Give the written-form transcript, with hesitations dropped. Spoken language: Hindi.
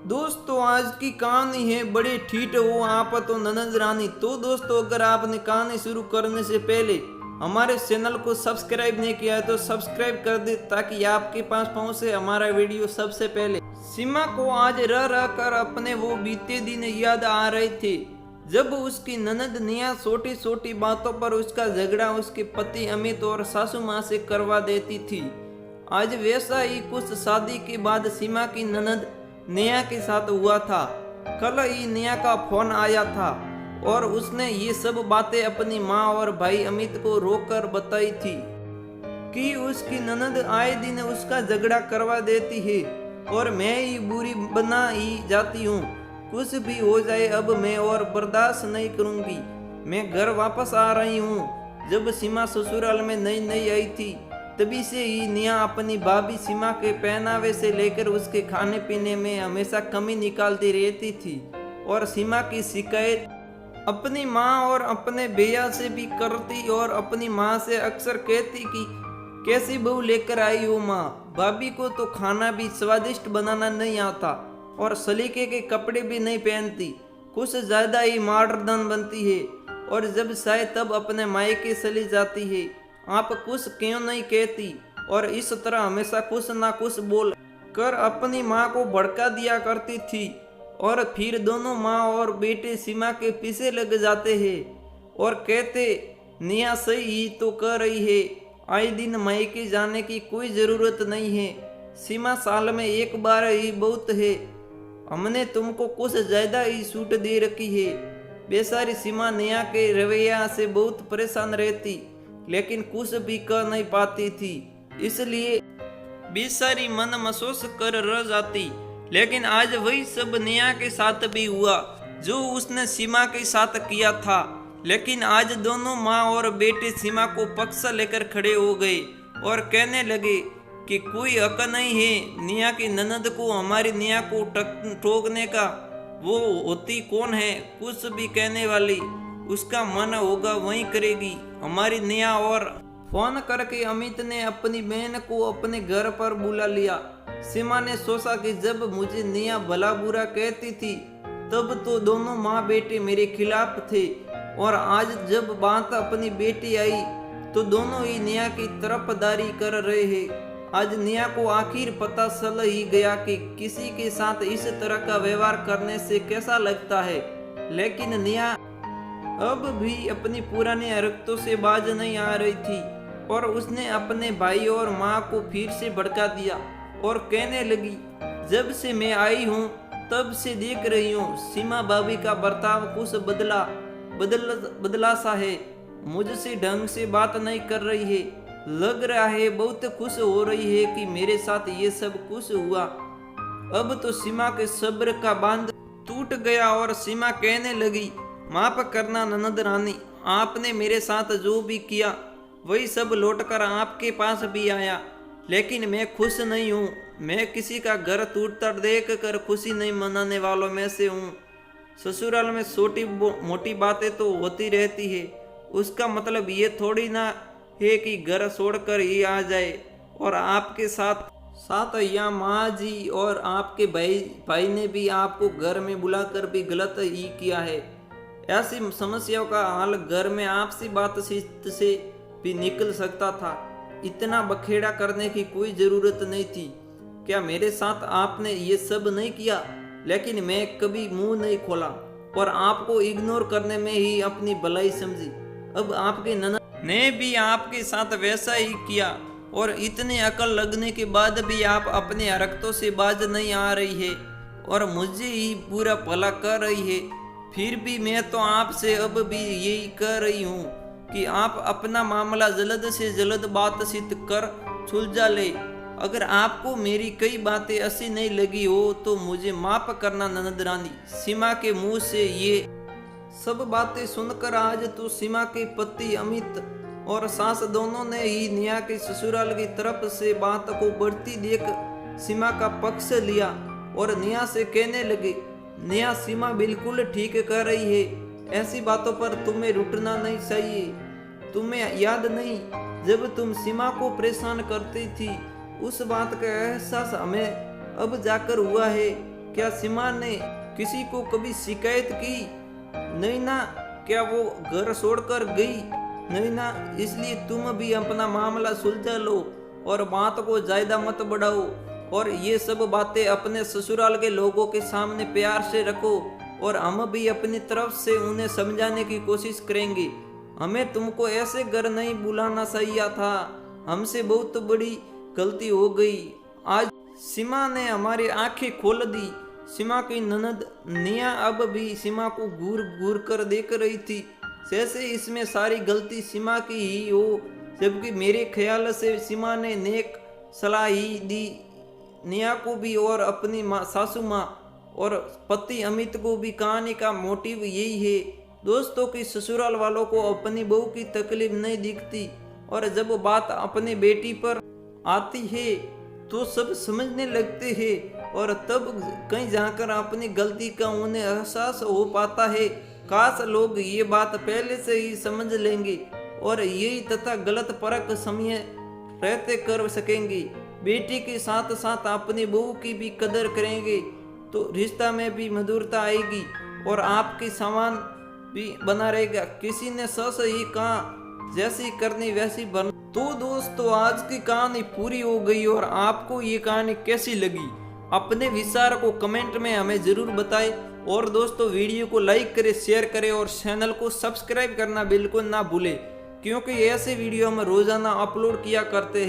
दोस्तों आज की कहानी है बड़े ठीठ हो आप तो ननद रानी। तो दोस्तों अगर आपने कहानी शुरू करने से पहले हमारे चैनल को सब्सक्राइब नहीं किया है तो सब्सक्राइब कर दे ताकि आपके पास पहुंचे हमारा वीडियो सबसे पहले। सीमा को आज रह रह कर अपने वो बीते दिन याद आ रहे थे जब उसकी ननद निया छोटी छोटी बातों पर उसका झगड़ा उसके पति अमित और सासू माँ से करवा देती थी। आज वैसा ही कुछ शादी के बाद सीमा की ननद नेहा के साथ हुआ था। कल ही नेहा का फोन आया था और उसने ये सब बातें अपनी माँ और भाई अमित को रोककर बताई थी कि उसकी ननद आए दिन उसका झगड़ा करवा देती है और मैं ही बुरी बना ही जाती हूँ। कुछ भी हो जाए अब मैं और बर्दाश्त नहीं करूँगी। मैं घर वापस आ रही हूँ। जब सीमा ससुराल में नई नई आई थी तभी से ही निया अपनी भाभी सीमा के पहनावे से लेकर उसके खाने पीने में हमेशा कमी निकालती रहती थी और सीमा की शिकायत अपनी माँ और अपने भैया से भी करती और अपनी माँ से अक्सर कहती कि कैसी बहू लेकर आई हो माँ। भाभी को तो खाना भी स्वादिष्ट बनाना नहीं आता और सलीके के कपड़े भी नहीं पहनती, कुछ ज़्यादा ही मॉडर्न बनती है और जब शायद तब अपने मायके चली जाती है आप कुछ क्यों नहीं कहती। और इस तरह हमेशा कुछ ना कुछ बोल कर अपनी माँ को भड़का दिया करती थी और फिर दोनों माँ और बेटे सीमा के पीछे लग जाते हैं और कहते निया सही ही तो कह रही है, आए दिन मायके जाने की कोई ज़रूरत नहीं है। सीमा साल में एक बार ही बहुत है, हमने तुमको कुछ ज़्यादा ही छूट दे रखी है। बेचारी सीमा निया के रवैया से बहुत परेशान रहती लेकिन कुछ भी कह नहीं पाती थी, इसलिए बेचारी मन महसूस कर रह जाती। लेकिन आज वही सब निया के साथ भी हुआ जो उसने सीमा के साथ किया था। लेकिन आज दोनों माँ और बेटे सीमा को पक्ष लेकर खड़े हो गए और कहने लगे कि कोई हक नहीं है निया की ननद को हमारी निया को ठोकने का। वो होती कौन है कुछ भी कहने वाली, उसका मन होगा वही करेगी हमारी निया। और फोन करके अमित ने अपनी बहन को अपने घर पर बुला लिया। सीमा ने सोचा कि जब मुझे निया भला बुरा कहती थी तब तो दोनों माँ बेटे मेरे खिलाफ थे और आज जब बात अपनी बेटी आई तो दोनों ही निया की तरफदारी कर रहे हैं। आज निया को आखिर पता चल ही गया कि किसी के साथ इस तरह का व्यवहार करने से कैसा लगता है। लेकिन निया अब भी अपनी पुरानी हरकतों से बाज नहीं आ रही थी और उसने अपने भाई और माँ को फिर से भड़का दिया और कहने लगी, जब से मैं आई हूँ तब से देख रही हूँ सीमा भाभी का बर्ताव कुछ बदला सा है, मुझसे ढंग से बात नहीं कर रही है, लग रहा है बहुत खुश हो रही है कि मेरे साथ ये सब कुछ हुआ। अब तो सीमा के सब्र का बांध टूट गया और सीमा कहने लगी, माफ करना ननद रानी, आपने मेरे साथ जो भी किया वही सब लौटकर आपके पास भी आया, लेकिन मैं खुश नहीं हूँ। मैं किसी का घर टूटता देख कर खुशी नहीं मनाने वालों में से हूँ। ससुराल में छोटी मोटी बातें तो होती रहती है, उसका मतलब ये थोड़ी ना है कि घर छोड़कर ही आ जाए। और आपके साथ या माँ जी और आपके भाई ने भी आपको घर में बुलाकर भी गलत ही किया है। ऐसी समस्याओं का हल घर में आपसी बातचीत से भी निकल सकता था, इतना बखेड़ा करने की कोई ज़रूरत नहीं थी। क्या मेरे साथ आपने ये सब नहीं किया, लेकिन मैं कभी मुंह नहीं खोला और आपको इग्नोर करने में ही अपनी भलाई समझी। अब आपके ननद ने भी आपके साथ वैसा ही किया और इतने अकल लगने के बाद भी आप अपने हरकतों से बाज नहीं आ रही है और मुझे ही पूरा भला कर रही है। फिर भी मैं तो आपसे अब भी यही कह रही हूँ कि आप अपना मामला जल्द से जल्द बातचीत कर सुलझा ले। अगर आपको मेरी कई बातें अच्छी नहीं लगी हो तो मुझे माफ करना ननद रानी। सीमा के मुंह से ये सब बातें सुनकर आज तो सीमा के पति अमित और सास दोनों ने ही निया के ससुराल की तरफ से बात को बढ़ती देख सीमा का पक्ष लिया और निया से कहने लगे, निया सीमा बिल्कुल ठीक कर रही है, ऐसी बातों पर तुम्हें रुकना नहीं चाहिए। तुम्हें याद नहीं जब तुम सीमा को परेशान करती थी, उस बात का एहसास हमें अब जाकर हुआ है क्या सीमा ने किसी को कभी शिकायत की? नहीं ना। क्या वो घर छोड़कर गई? नहीं ना। इसलिए तुम भी अपना मामला सुलझा लो और बात को ज्यादा मत बढ़ाओ, और ये सब बातें अपने ससुराल के लोगों के सामने प्यार से रखो, और हम भी अपनी तरफ से उन्हें समझाने की कोशिश करेंगे। हमें तुमको ऐसे घर नहीं बुलाना चाहिए था, हमसे बहुत बड़ी गलती हो गई। आज सीमा ने हमारी आंखें खोल दी। सीमा की ननद निया अब भी सीमा को घूर घूर कर देख रही थी, जैसे इसमें सारी गलती सीमा की ही हो, जबकि मेरे ख्याल से सीमा ने नेक सलाह ही दी निया को भी और अपनी माँ सासू माँ और पति अमित को भी। कहानी का मोटिव यही है दोस्तों कि ससुराल वालों को अपनी बहू की तकलीफ नहीं दिखती, और जब बात अपनी बेटी पर आती है तो सब समझने लगते हैं, और तब कहीं जाकर अपनी गलती का उन्हें एहसास हो पाता है। काश लोग ये बात पहले से ही समझ लेंगे और यही तथा गलत परख समय रहते कर सकेंगे। बेटी के साथ साथ अपनी बहू की भी कदर करेंगे तो रिश्ता में भी मधुरता आएगी और आपकी सामान भी बना रहेगा। किसी ने सच ही कहा, जैसी करनी वैसी बन। तो दोस्तों आज की कहानी पूरी हो गई, और आपको ये कहानी कैसी लगी अपने विचार को कमेंट में हमें जरूर बताएं। और दोस्तों वीडियो को लाइक करें, शेयर करें और चैनल को सब्सक्राइब करना बिल्कुल ना भूलें, क्योंकि ऐसे वीडियो हम रोजाना अपलोड किया करते हैं।